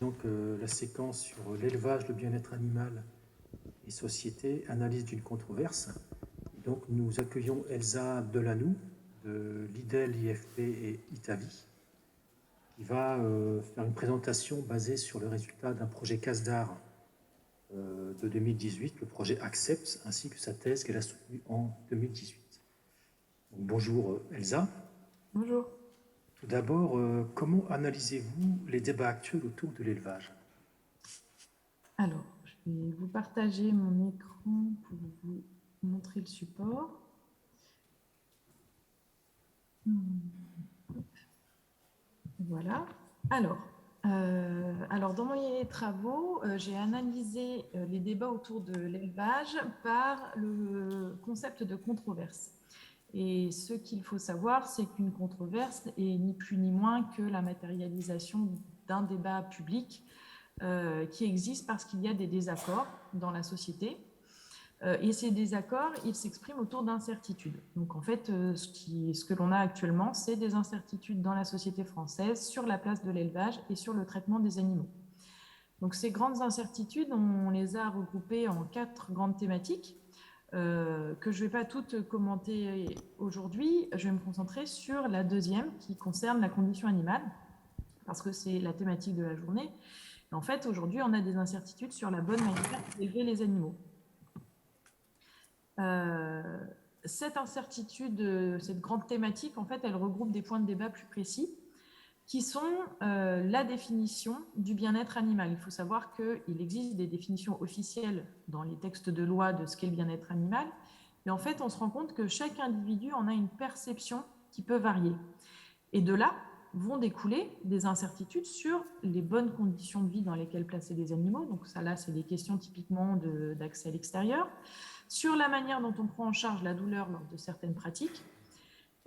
Donc la séquence sur l'élevage, le bien-être animal et société, analyse d'une controverse. Et donc nous accueillons Elsa Delanoux de l'IDEL, IFP et Italie, qui va faire une présentation basée sur le résultat d'un projet CASDAR de 2018, le projet ACCEPT, ainsi que sa thèse qu'elle a soutenue en 2018. Donc, bonjour Elsa. Bonjour. Tout d'abord, comment analysez-vous les débats actuels autour de l'élevage? Alors, je vais vous partager mon écran pour vous montrer le support. Voilà. Alors, dans mes travaux, j'ai analysé les débats autour de l'élevage par le concept de controverse. Et ce qu'il faut savoir, c'est qu'une controverse est ni plus ni moins que la matérialisation d'un débat public qui existe parce qu'il y a des désaccords dans la société. Et ces désaccords, ils s'expriment autour d'incertitudes. Donc en fait, ce que l'on a actuellement, c'est des incertitudes dans la société française sur la place de l'élevage et sur le traitement des animaux. Donc ces grandes incertitudes, on les a regroupées en 4 grandes thématiques que je ne vais pas toutes commenter aujourd'hui. Je vais me concentrer sur la deuxième qui concerne la condition animale, parce que c'est la thématique de la journée. Et en fait, aujourd'hui, on a des incertitudes sur la bonne manière d'élever les animaux. Cette incertitude, cette grande thématique, en fait, elle regroupe des points de débat plus précis qui sont la définition du bien-être animal. Il faut savoir qu'il existe des définitions officielles dans les textes de loi de ce qu'est le bien-être animal, mais en fait, on se rend compte que chaque individu en a une perception qui peut varier. Et de là vont découler des incertitudes sur les bonnes conditions de vie dans lesquelles placer les animaux. Donc ça, là, c'est des questions typiquement d'accès à l'extérieur, sur la manière dont on prend en charge la douleur lors de certaines pratiques.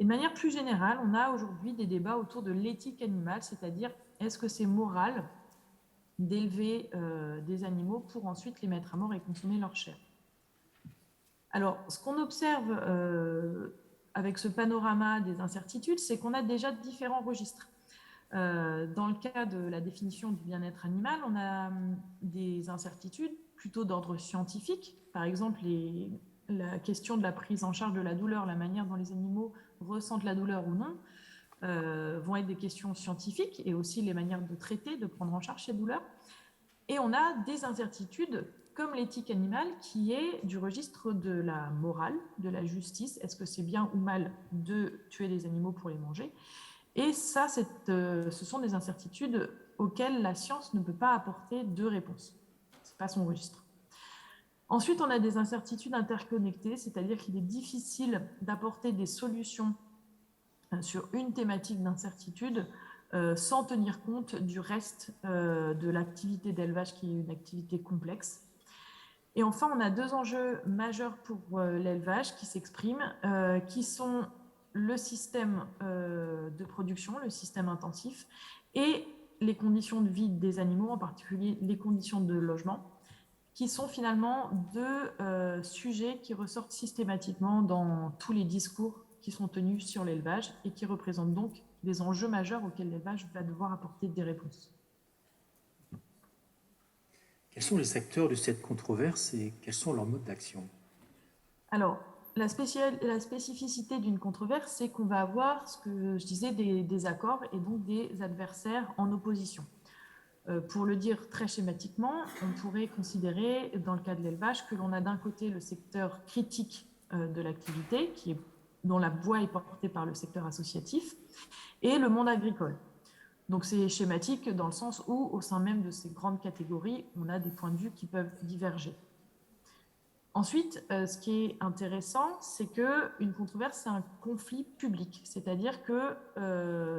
Et de manière plus générale, on a aujourd'hui des débats autour de l'éthique animale, c'est-à-dire est-ce que c'est moral d'élever des animaux pour ensuite les mettre à mort et consommer leur chair. Alors, ce qu'on observe avec ce panorama des incertitudes, c'est qu'on a déjà différents registres. Dans le cas de la définition du bien-être animal, on a des incertitudes plutôt d'ordre scientifique. Par exemple, la question de la prise en charge de la douleur, la manière dont les animaux ressentent la douleur ou non, vont être des questions scientifiques et aussi les manières de traiter, de prendre en charge ces douleurs. Et on a des incertitudes comme l'éthique animale qui est du registre de la morale, de la justice. Est-ce que c'est bien ou mal de tuer les animaux pour les manger? Et ça, ce sont des incertitudes auxquelles la science ne peut pas apporter de réponse. Ce n'est pas son registre. Ensuite, on a des incertitudes interconnectées, c'est-à-dire qu'il est difficile d'apporter des solutions sur une thématique d'incertitude sans tenir compte du reste de l'activité d'élevage qui est une activité complexe. Et enfin, on a 2 enjeux majeurs pour l'élevage qui s'expriment, qui sont le système de production, le système intensif, et les conditions de vie des animaux, en particulier les conditions de logement, qui sont finalement 2 sujets qui ressortent systématiquement dans tous les discours qui sont tenus sur l'élevage et qui représentent donc des enjeux majeurs auxquels l'élevage va devoir apporter des réponses. Quels sont les acteurs de cette controverse et quels sont leurs modes d'action? Alors, la spécificité d'une controverse, c'est qu'on va avoir ce que je disais des accords et donc des adversaires en opposition. Pour le dire très schématiquement, on pourrait considérer, dans le cas de l'élevage, que l'on a d'un côté le secteur critique de l'activité, dont la voix est portée par le secteur associatif, et le monde agricole. Donc c'est schématique dans le sens où, au sein même de ces grandes catégories, on a des points de vue qui peuvent diverger. Ensuite, ce qui est intéressant, c'est qu'une controverse, c'est un conflit public, c'est-à-dire que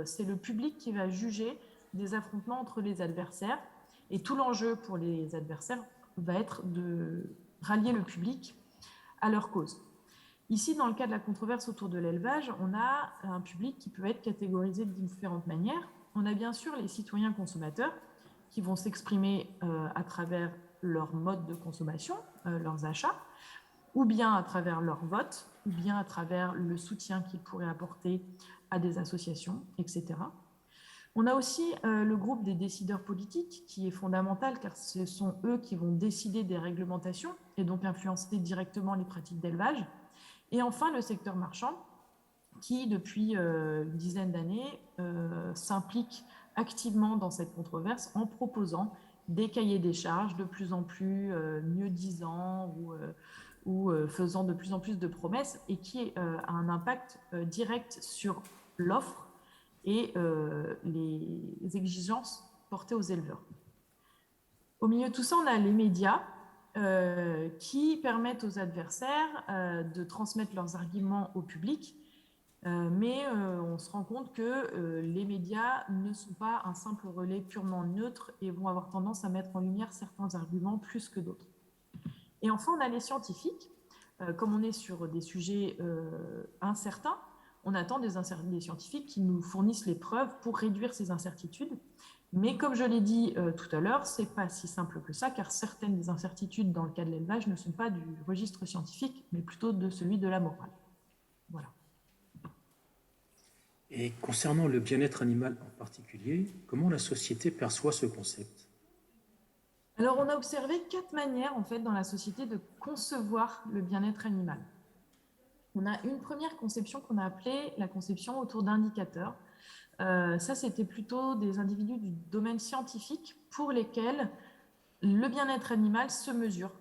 c'est le public qui va juger des affrontements entre les adversaires, et tout l'enjeu pour les adversaires va être de rallier le public à leur cause. Ici, dans le cas de la controverse autour de l'élevage, on a un public qui peut être catégorisé de différentes manières. On a bien sûr les citoyens consommateurs qui vont s'exprimer à travers leur mode de consommation, leurs achats, ou bien à travers leur vote, ou bien à travers le soutien qu'ils pourraient apporter à des associations, etc. On a aussi le groupe des décideurs politiques qui est fondamental car ce sont eux qui vont décider des réglementations et donc influencer directement les pratiques d'élevage. Et enfin, le secteur marchand qui, depuis une dizaine d'années, s'implique activement dans cette controverse en proposant des cahiers des charges de plus en plus mieux-disants ou faisant de plus en plus de promesses et qui a un impact direct sur l'offre et les exigences portées aux éleveurs. Au milieu de tout ça, on a les médias qui permettent aux adversaires de transmettre leurs arguments au public, mais on se rend compte que les médias ne sont pas un simple relais purement neutre et vont avoir tendance à mettre en lumière certains arguments plus que d'autres. Et enfin, on a les scientifiques. Comme on est sur des sujets incertains, on attend des scientifiques qui nous fournissent les preuves pour réduire ces incertitudes. Mais comme je l'ai dit tout à l'heure, ce n'est pas si simple que ça, car certaines des incertitudes dans le cas de l'élevage ne sont pas du registre scientifique, mais plutôt de celui de la morale. Voilà. Et concernant le bien-être animal en particulier, comment la société perçoit ce concept? Alors, on a observé 4 manières, en fait, dans la société de concevoir le bien-être animal. On a une première conception qu'on a appelée la conception autour d'indicateurs. Ça, c'était plutôt des individus du domaine scientifique pour lesquels le bien-être animal se mesure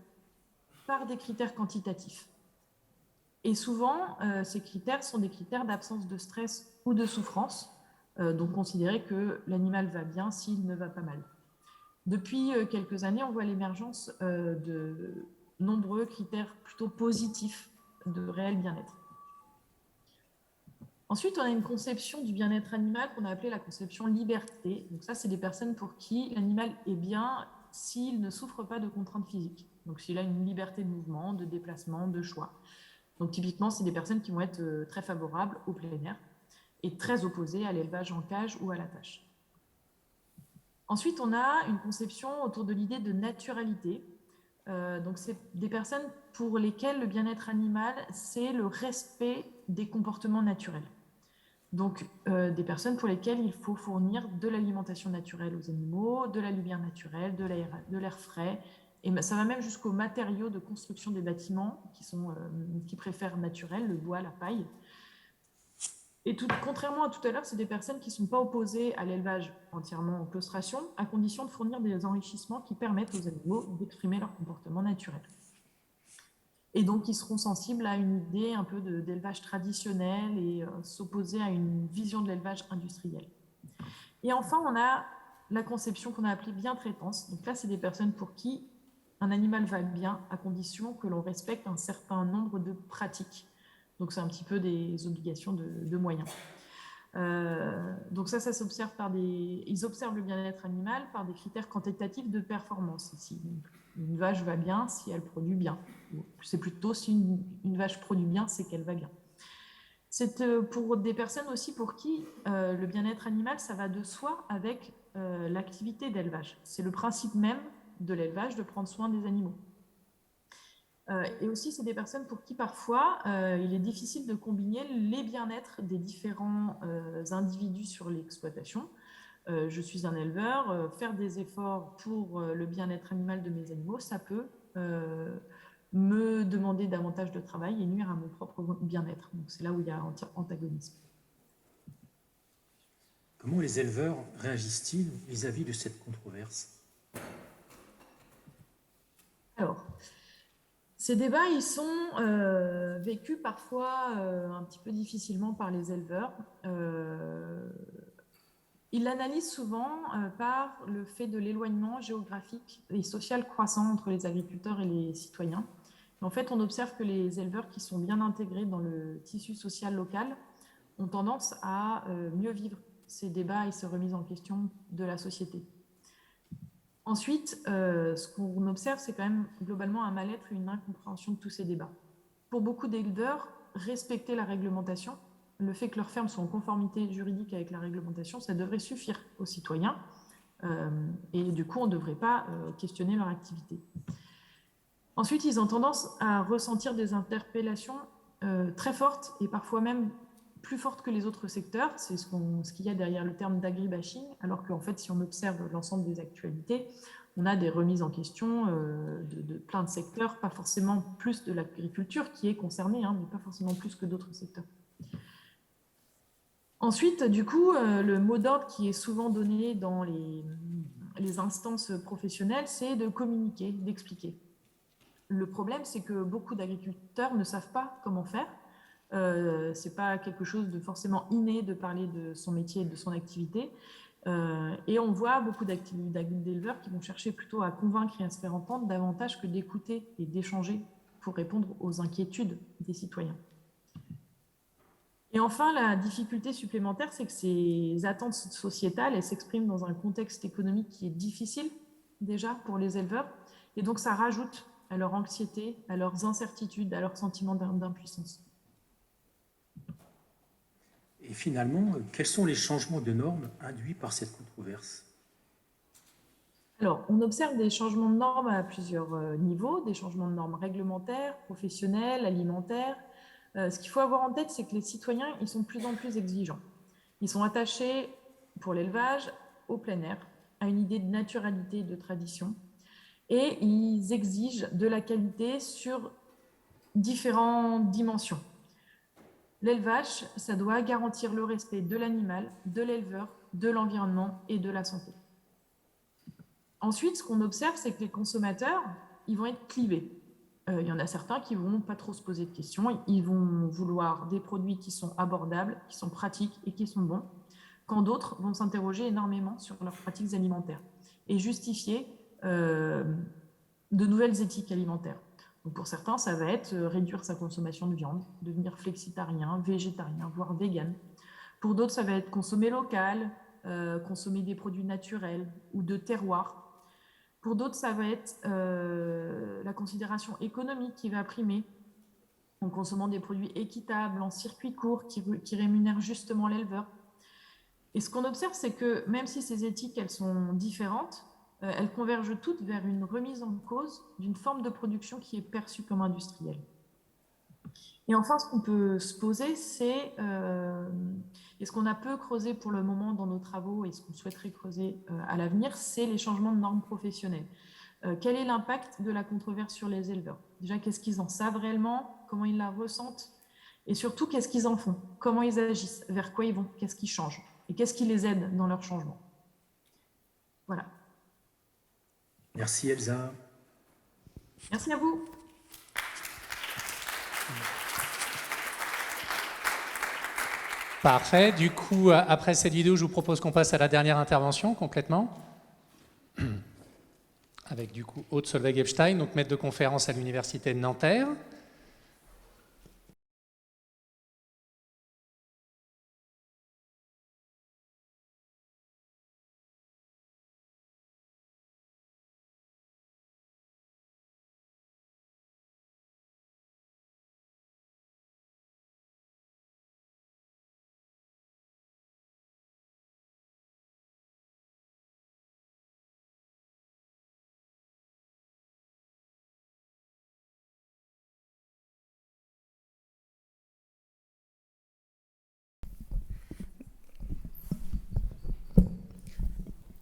par des critères quantitatifs. Et souvent, ces critères sont des critères d'absence de stress ou de souffrance, donc considérer que l'animal va bien s'il ne va pas mal. Depuis quelques années, on voit l'émergence de nombreux critères plutôt positifs de réel bien-être. Ensuite, on a une conception du bien-être animal qu'on a appelée la conception liberté. Donc ça, c'est des personnes pour qui l'animal est bien s'il ne souffre pas de contraintes physiques. Donc s'il a une liberté de mouvement, de déplacement, de choix. Donc typiquement, c'est des personnes qui vont être très favorables au plein air et très opposées à l'élevage en cage ou à la tâche. Ensuite, on a une conception autour de l'idée de naturalité. Donc c'est des personnes pour lesquelles le bien-être animal, c'est le respect des comportements naturels. Donc des personnes pour lesquelles il faut fournir de l'alimentation naturelle aux animaux, de la lumière naturelle, de l'air frais, et ça va même jusqu'aux matériaux de construction des bâtiments qui préfèrent naturel, le bois, la paille. Et contrairement à tout à l'heure, c'est des personnes qui ne sont pas opposées à l'élevage entièrement en claustration, à condition de fournir des enrichissements qui permettent aux animaux d'exprimer leur comportement naturel. Et donc, ils seront sensibles à une idée un peu d'élevage traditionnel et s'opposer à une vision de l'élevage industriel. Et enfin, on a la conception qu'on a appelée bien-traitance. Donc là, c'est des personnes pour qui un animal va bien à condition que l'on respecte un certain nombre de pratiques. Donc, c'est un petit peu des obligations de moyens. Donc ça s'observe ils observent le bien-être animal par des critères quantitatifs de performance. Si une vache va bien, si elle produit bien. C'est plutôt si une vache produit bien, c'est qu'elle va bien. C'est pour des personnes aussi pour qui le bien-être animal, ça va de soi avec l'activité d'élevage. C'est le principe même de l'élevage de prendre soin des animaux. Et aussi, c'est des personnes pour qui, parfois, il est difficile de combiner les bien-être des différents individus sur l'exploitation. Je suis un éleveur, faire des efforts pour le bien-être animal de mes animaux, ça peut me demander davantage de travail et nuire à mon propre bien-être. Donc, c'est là où il y a antagonisme. Comment les éleveurs réagissent-ils vis-à-vis de cette controverse? Alors, ces débats, ils sont vécus parfois un petit peu difficilement par les éleveurs. Ils l'analysent souvent par le fait de l'éloignement géographique et social croissant entre les agriculteurs et les citoyens. En fait, on observe que les éleveurs qui sont bien intégrés dans le tissu social local ont tendance à mieux vivre ces débats et ces remises en question de la société. Ensuite, ce qu'on observe, c'est quand même globalement un mal-être et une incompréhension de tous ces débats. Pour beaucoup d'éleveurs, respecter la réglementation, le fait que leurs fermes soient en conformité juridique avec la réglementation, ça devrait suffire aux citoyens. Et du coup, on ne devrait pas questionner leur activité. Ensuite, ils ont tendance à ressentir des interpellations très fortes et parfois même plus forte que les autres secteurs. C'est ce qu'il y a derrière le terme d'agribashing, alors qu'en fait, si on observe l'ensemble des actualités, on a des remises en question de plein de secteurs, pas forcément plus de l'agriculture qui est concernée, mais pas forcément plus que d'autres secteurs. Ensuite, du coup, le mot d'ordre qui est souvent donné dans les instances professionnelles, c'est de communiquer, d'expliquer. Le problème, c'est que beaucoup d'agriculteurs ne savent pas comment faire. Ce n'est pas quelque chose de forcément inné de parler de son métier et de son activité. Et on voit beaucoup d'éleveurs qui vont chercher plutôt à convaincre et à se faire entendre davantage que d'écouter et d'échanger pour répondre aux inquiétudes des citoyens. Et enfin, la difficulté supplémentaire, c'est que ces attentes sociétales, elles s'expriment dans un contexte économique qui est difficile déjà pour les éleveurs. Et donc, ça rajoute à leur anxiété, à leurs incertitudes, à leur sentiment d'impuissance. Et finalement, quels sont les changements de normes induits par cette controverse? Alors, on observe des changements de normes à plusieurs niveaux, des changements de normes réglementaires, professionnelles, alimentaires. Ce qu'il faut avoir en tête, c'est que les citoyens, ils sont de plus en plus exigeants. Ils sont attachés, pour l'élevage, au plein air, à une idée de naturalité et de tradition. Et ils exigent de la qualité sur différentes dimensions. L'élevage, ça doit garantir le respect de l'animal, de l'éleveur, de l'environnement et de la santé. Ensuite, ce qu'on observe, c'est que les consommateurs, ils vont être clivés. Il y en a certains qui ne vont pas trop se poser de questions. Ils vont vouloir des produits qui sont abordables, qui sont pratiques et qui sont bons, quand d'autres vont s'interroger énormément sur leurs pratiques alimentaires et justifier de nouvelles éthiques alimentaires. Donc pour certains, ça va être réduire sa consommation de viande, devenir flexitarien, végétarien, voire vegan. Pour d'autres, ça va être consommer local, consommer des produits naturels ou de terroir. Pour d'autres, ça va être la considération économique qui va primer, en consommant des produits équitables, en circuit court, qui rémunèrent justement l'éleveur. Et ce qu'on observe, c'est que même si ces éthiques, elles sont différentes, elles convergent toutes vers une remise en cause d'une forme de production qui est perçue comme industrielle. Et enfin, ce qu'on peut se poser, c'est, et ce qu'on a peu creusé pour le moment dans nos travaux et ce qu'on souhaiterait creuser à l'avenir, c'est les changements de normes professionnelles. Quel est l'impact de la controverse sur les éleveurs? Déjà, qu'est-ce qu'ils en savent réellement? Comment ils la ressentent? Et surtout, qu'est-ce qu'ils en font? Comment ils agissent? Vers quoi ils vont? Qu'est-ce qui change? Et qu'est-ce qui les aide dans leur changement? Voilà. Merci Elsa. Merci à vous. Parfait. Du coup, après cette vidéo, je vous propose qu'on passe à la dernière intervention complètement. Avec du coup Aude Solveig-Epstein, donc maître de conférence à l'Université de Nanterre.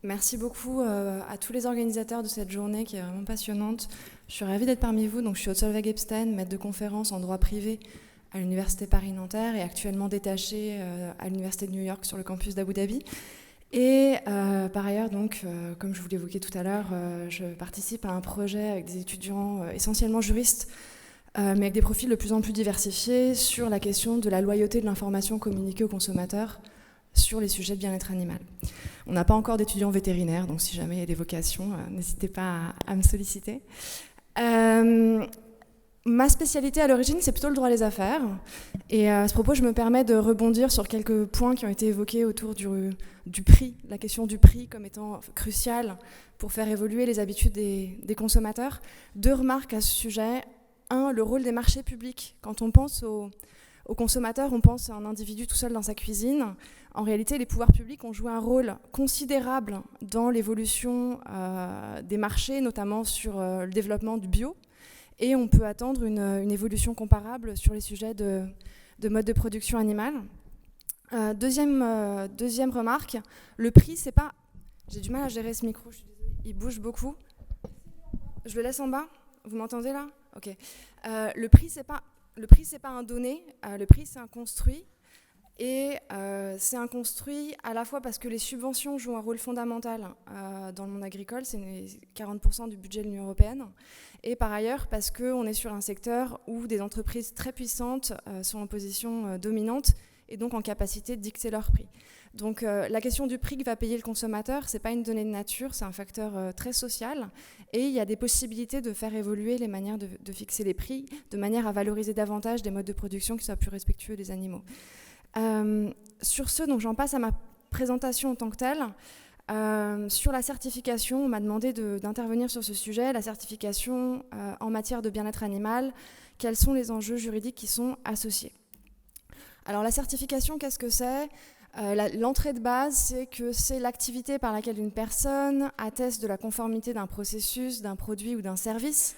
Merci beaucoup à tous les organisateurs de cette journée qui est vraiment passionnante. Je suis ravie d'être parmi vous. Donc, je suis Aude Solveig-Epstein, maître de conférence en droit privé à l'Université Paris-Nanterre et actuellement détachée à l'Université de New York sur le campus d'Abu Dhabi. Et par ailleurs, donc, comme je vous l'évoquais tout à l'heure, je participe à un projet avec des étudiants essentiellement juristes, mais avec des profils de plus en plus diversifiés sur la question de la loyauté de l'information communiquée aux consommateurs sur les sujets de bien-être animal. On n'a pas encore d'étudiants vétérinaires, donc si jamais il y a des vocations, n'hésitez pas à me solliciter. Ma spécialité à l'origine, c'est plutôt le droit des affaires. Et à ce propos, je me permets de rebondir sur quelques points qui ont été évoqués autour du prix, la question du prix comme étant cruciale pour faire évoluer les habitudes des consommateurs. 2 remarques à ce sujet. 1, le rôle des marchés publics. Quand on pense aux consommateurs, on pense à un individu tout seul dans sa cuisine. En réalité, les pouvoirs publics ont joué un rôle considérable dans l'évolution des marchés, notamment sur le développement du bio. Et on peut attendre une évolution comparable sur les sujets de mode de production animale. Deuxième remarque, le prix, c'est pas... J'ai du mal à gérer ce micro, je suis désolée, il bouge beaucoup. Je le laisse en bas? Vous m'entendez là? Ok. Le prix, c'est pas un donné, le prix, c'est un construit. Et c'est un construit à la fois parce que les subventions jouent un rôle fondamental dans le monde agricole, c'est 40% du budget de l'Union européenne, et par ailleurs parce qu'on est sur un secteur où des entreprises très puissantes sont en position dominante et donc en capacité de dicter leur prix. Donc la question du prix que va payer le consommateur, ce n'est pas une donnée de nature, c'est un facteur très social, et il y a des possibilités de faire évoluer les manières de fixer les prix, de manière à valoriser davantage des modes de production qui soient plus respectueux des animaux. Sur ce, donc j'en passe à ma présentation en tant que telle. Sur la certification, on m'a demandé d'intervenir sur ce sujet, la certification en matière de bien-être animal, quels sont les enjeux juridiques qui sont associés. Alors la certification, qu'est-ce que c'est ? L'entrée de base, c'est que c'est l'activité par laquelle une personne atteste de la conformité d'un processus, d'un produit ou d'un service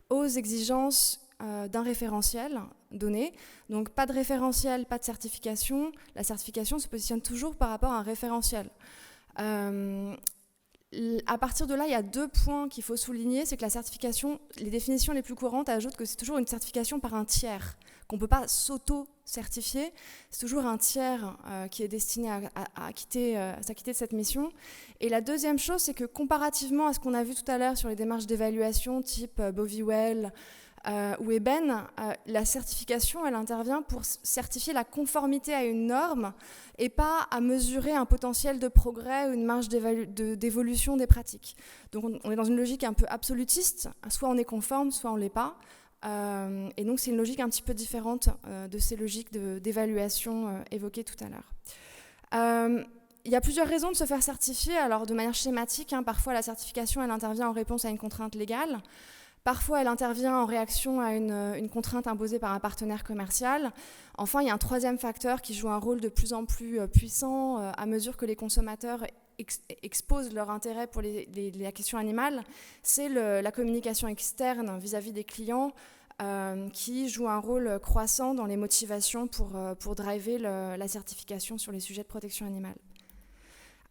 aux exigences d'un référentiel donné. Donc pas de référentiel, pas de certification. La certification se positionne toujours par rapport à un référentiel. À partir de là, il y a 2 points qu'il faut souligner. C'est que la certification, les définitions les plus courantes ajoutent que c'est toujours une certification par un tiers, qu'on ne peut pas s'auto-certifier. C'est toujours un tiers qui est destiné à s'acquitter de cette mission. Et la deuxième chose, c'est que comparativement à ce qu'on a vu tout à l'heure sur les démarches d'évaluation type Boviwell, ou Eben, la certification, elle intervient pour certifier la conformité à une norme et pas à mesurer un potentiel de progrès ou une marge d'évolution des pratiques. Donc on est dans une logique un peu absolutiste, soit on est conforme, soit on ne l'est pas. Et donc c'est une logique un petit peu différente de ces logiques d'évaluation évoquées tout à l'heure. Il y a plusieurs raisons de se faire certifier. Alors de manière schématique, parfois la certification, elle intervient en réponse à une contrainte légale. Parfois, elle intervient en réaction à une contrainte imposée par un partenaire commercial. Enfin, il y a un troisième facteur qui joue un rôle de plus en plus puissant à mesure que les consommateurs exposent leur intérêt pour la question animale. C'est la communication externe vis-à-vis des clients qui joue un rôle croissant dans les motivations pour driver la certification sur les sujets de protection animale.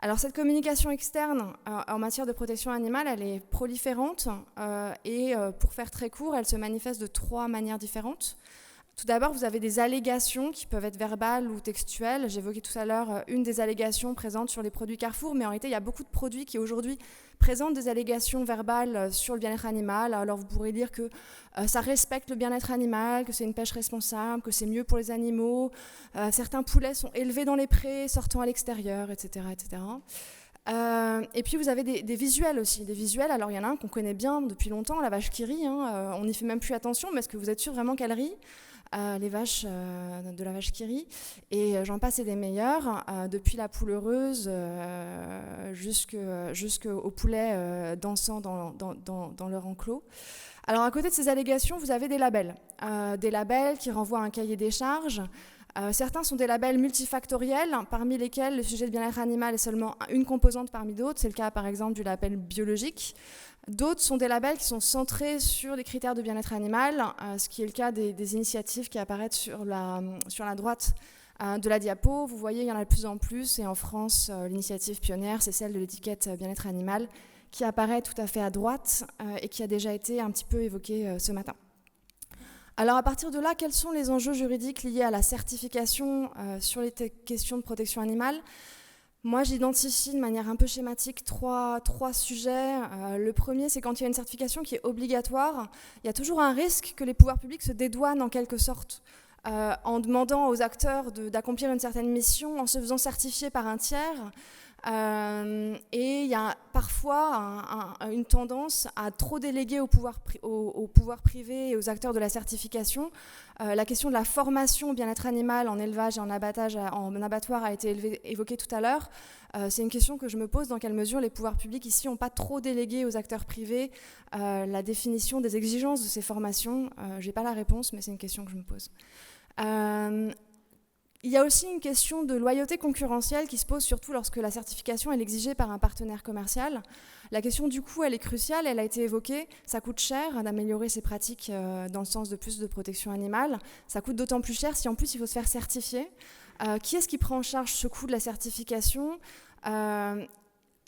Alors cette communication externe en matière de protection animale, elle est proliférante et pour faire très court, elle se manifeste de 3 manières différentes. Tout d'abord, vous avez des allégations qui peuvent être verbales ou textuelles. J'évoquais tout à l'heure une des allégations présentes sur les produits Carrefour, mais en réalité, il y a beaucoup de produits qui aujourd'hui présentent des allégations verbales sur le bien-être animal. Alors vous pourrez dire que ça respecte le bien-être animal, que c'est une pêche responsable, que c'est mieux pour les animaux. Certains poulets sont élevés dans les prés, sortant à l'extérieur, etc., etc. Et puis vous avez des visuels aussi. Des visuels, alors il y en a un qu'on connaît bien depuis longtemps, la vache qui rit. On n'y fait même plus attention, mais est-ce que vous êtes sûr vraiment qu'elle rit ? Les vaches de la vache qui rit, et j'en passe et des meilleurs, depuis la poule heureuse jusqu'au poulet dansant dans leur enclos. Alors à côté de ces allégations, vous avez des labels qui renvoient à un cahier des charges. Certains sont des labels multifactoriels, parmi lesquels le sujet de bien-être animal est seulement une composante parmi d'autres. C'est le cas par exemple du label biologique. D'autres sont des labels qui sont centrés sur les critères de bien-être animal, ce qui est le cas des initiatives qui apparaissent sur la droite de la diapo. Vous voyez, il y en a de plus en plus, et en France, l'initiative pionnière, c'est celle de l'étiquette bien-être animal, qui apparaît tout à fait à droite et qui a déjà été un petit peu évoquée ce matin. Alors à partir de là, quels sont les enjeux juridiques liés à la certification sur les questions de protection animale ? Moi, j'identifie de manière un peu schématique trois sujets. Le premier, c'est quand il y a une certification qui est obligatoire, il y a toujours un risque que les pouvoirs publics se dédouanent en quelque sorte en demandant aux acteurs d'accomplir une certaine mission en se faisant certifier par un tiers. Et il y a parfois une tendance à trop déléguer au pouvoir privé et aux acteurs de la certification. La question de la formation au bien-être animal en élevage et en abattoir a été évoquée tout à l'heure. C'est une question que je me pose, dans quelle mesure les pouvoirs publics ici n'ont pas trop délégué aux acteurs privés la définition des exigences de ces formations. Je n'ai pas la réponse, mais c'est une question que je me pose. Il y a aussi une question de loyauté concurrentielle qui se pose surtout lorsque la certification est exigée par un partenaire commercial. La question du coût, elle est cruciale, elle a été évoquée. Ça coûte cher d'améliorer ces pratiques dans le sens de plus de protection animale. Ça coûte d'autant plus cher si en plus il faut se faire certifier. Qui est-ce qui prend en charge ce coût de la certification ?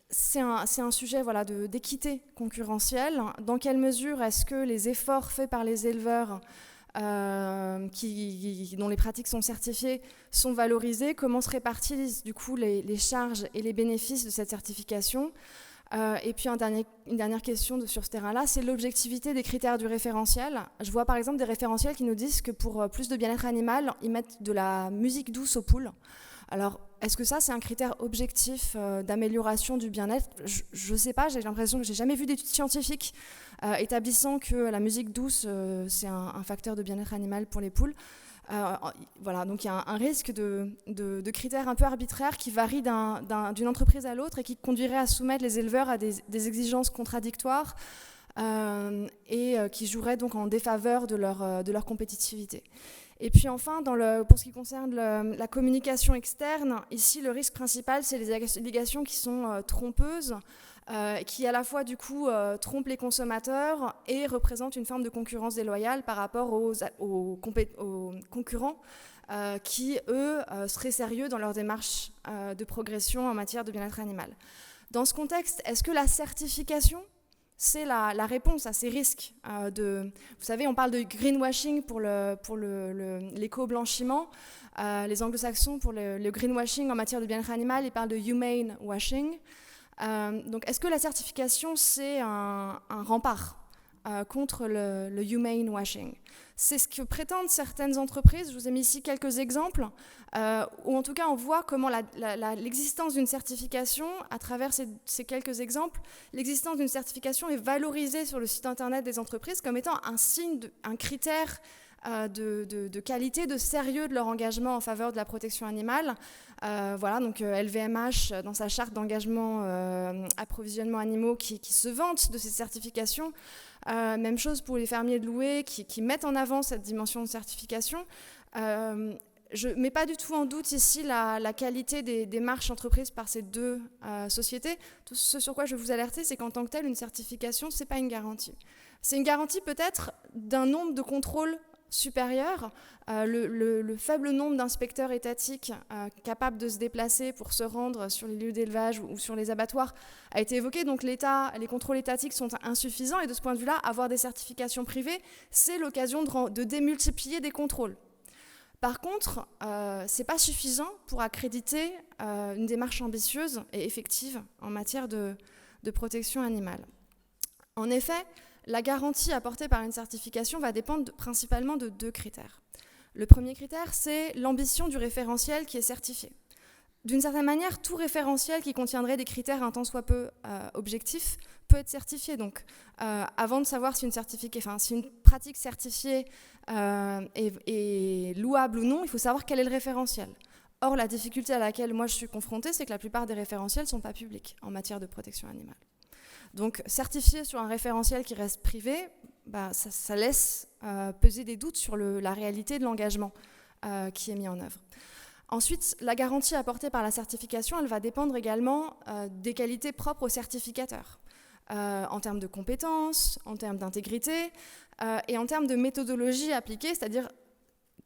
C'est un sujet d'équité concurrentielle. Dans quelle mesure est-ce que les efforts faits par les éleveurs dont les pratiques sont certifiées sont valorisés? Comment se répartissent du coup les charges et les bénéfices de cette certification? Et puis une dernière question sur ce terrain-là, c'est l'objectivité des critères du référentiel. Je vois par exemple des référentiels qui nous disent que pour plus de bien-être animal, ils mettent de la musique douce aux poules. Alors, est-ce que ça, c'est un critère objectif d'amélioration du bien-être? Je ne sais pas, j'ai l'impression que j'ai jamais vu d'études scientifiques établissant que la musique douce, c'est un facteur de bien-être animal pour les poules. Voilà, donc il y a un risque de critères un peu arbitraires qui varient d'une entreprise à l'autre et qui conduiraient à soumettre les éleveurs à des exigences contradictoires et qui joueraient donc en défaveur de leur compétitivité. Et puis enfin, pour ce qui concerne la communication externe, ici le risque principal, c'est les allégations qui sont trompeuses, qui à la fois du coup trompent les consommateurs et représentent une forme de concurrence déloyale par rapport aux concurrents qui, eux, seraient sérieux dans leur démarche de progression en matière de bien-être animal. Dans ce contexte, est-ce que la certification, c'est la réponse à ces risques vous savez, on parle de greenwashing pour l'éco-blanchiment. Les anglo-saxons, pour le greenwashing en matière de bien-être animal, ils parlent de humane washing. Donc, est-ce que la certification, c'est un rempart contre le humane washing? C'est ce que prétendent certaines entreprises. Je vous ai mis ici quelques exemples, où en tout cas on voit comment l'existence d'une certification, à travers ces quelques exemples, l'existence d'une certification est valorisée sur le site internet des entreprises comme étant un signe, un critère de qualité, de sérieux de leur engagement en faveur de la protection animale. Voilà, donc LVMH, dans sa charte d'engagement approvisionnement animaux, qui se vante de ces certifications. Même chose pour les fermiers de Loué qui mettent en avant cette dimension de certification. Je ne mets pas du tout en doute ici la qualité des démarches entreprises par ces deux sociétés. Tout ce sur quoi je vais vous alerter, c'est qu'en tant que telle, une certification, ce n'est pas une garantie. C'est une garantie peut-être d'un nombre de contrôles supérieur. Le faible nombre d'inspecteurs étatiques capables de se déplacer pour se rendre sur les lieux d'élevage ou sur les abattoirs a été évoqué. Donc les contrôles étatiques sont insuffisants et de ce point de vue-là, avoir des certifications privées, c'est l'occasion de démultiplier des contrôles. Par contre, ce n'est pas suffisant pour accréditer une démarche ambitieuse et effective en matière de protection animale. En effet, la garantie apportée par une certification va dépendre principalement de deux critères. Le premier critère, c'est l'ambition du référentiel qui est certifié. D'une certaine manière, tout référentiel qui contiendrait des critères un tant soit peu objectifs peut être certifié. Donc, avant de savoir si une pratique certifiée est louable ou non, il faut savoir quel est le référentiel. Or, la difficulté à laquelle moi je suis confrontée, c'est que la plupart des référentiels ne sont pas publics en matière de protection animale. Donc, certifier sur un référentiel qui reste privé, ça laisse peser des doutes sur la réalité de l'engagement qui est mis en œuvre. Ensuite, la garantie apportée par la certification, elle va dépendre également des qualités propres au certificateur, en termes de compétences, en termes d'intégrité et en termes de méthodologie appliquée, c'est-à-dire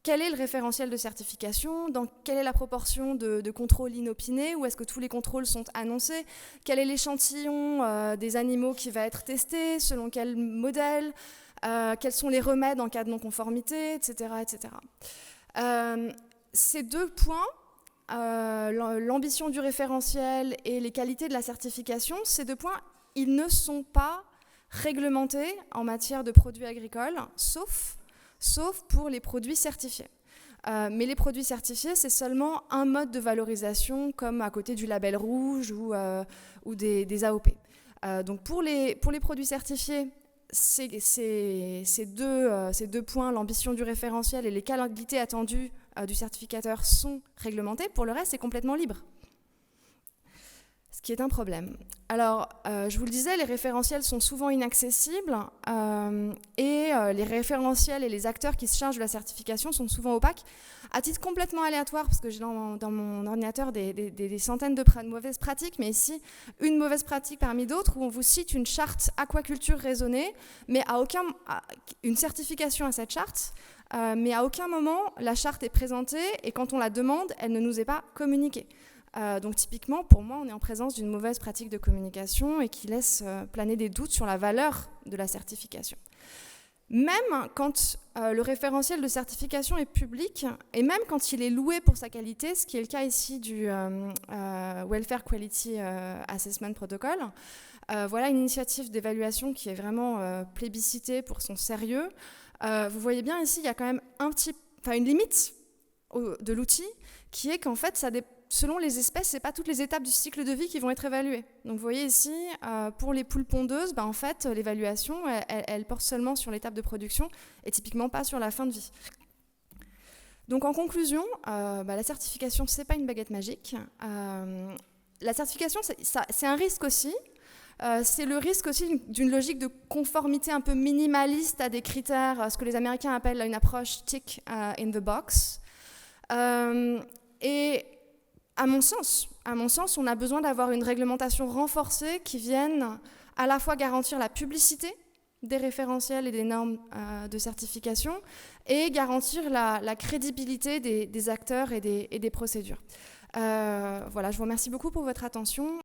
quel est le référentiel de certification, quelle est la proportion de contrôles inopinés, ou est-ce que tous les contrôles sont annoncés, quel est l'échantillon des animaux qui va être testé, selon quel modèle, quels sont les remèdes en cas de non-conformité, etc. etc. Ces deux points, l'ambition du référentiel et les qualités de la certification, ces deux points, ils ne sont pas réglementés en matière de produits agricoles, sauf pour les produits certifiés. Mais les produits certifiés, c'est seulement un mode de valorisation, comme à côté du label rouge ou des AOP. Donc pour les produits certifiés, ces deux points, l'ambition du référentiel et les qualités attendues du certificateur, sont réglementés. Pour le reste, c'est complètement libre. Ce qui est un problème. Alors, je vous le disais, les référentiels sont souvent inaccessibles et les référentiels et les acteurs qui se chargent de la certification sont souvent opaques. À titre complètement aléatoire, parce que j'ai dans mon ordinateur des centaines de mauvaises pratiques, mais ici, une mauvaise pratique parmi d'autres où on vous cite une charte aquaculture raisonnée, mais une certification à cette charte mais à aucun moment la charte est présentée et quand on la demande, elle ne nous est pas communiquée. Donc typiquement, pour moi, on est en présence d'une mauvaise pratique de communication et qui laisse planer des doutes sur la valeur de la certification. Même quand le référentiel de certification est public et même quand il est loué pour sa qualité, ce qui est le cas ici du Welfare Quality Assessment Protocol, voilà une initiative d'évaluation qui est vraiment plébiscitée pour son sérieux. Vous voyez bien ici, il y a quand même une limite de l'outil qui est qu'en fait, selon les espèces, ce n'est pas toutes les étapes du cycle de vie qui vont être évaluées. Donc vous voyez ici, pour les poules pondeuses, en fait, l'évaluation, elle porte seulement sur l'étape de production et typiquement pas sur la fin de vie. Donc en conclusion, la certification, ce n'est pas une baguette magique. La certification, c'est un risque aussi. C'est le risque aussi d'une logique de conformité un peu minimaliste à des critères, ce que les Américains appellent une approche tick in the box. Et à mon sens, on a besoin d'avoir une réglementation renforcée qui vienne à la fois garantir la publicité des référentiels et des normes de certification et garantir la crédibilité des acteurs et des procédures. Voilà, je vous remercie beaucoup pour votre attention.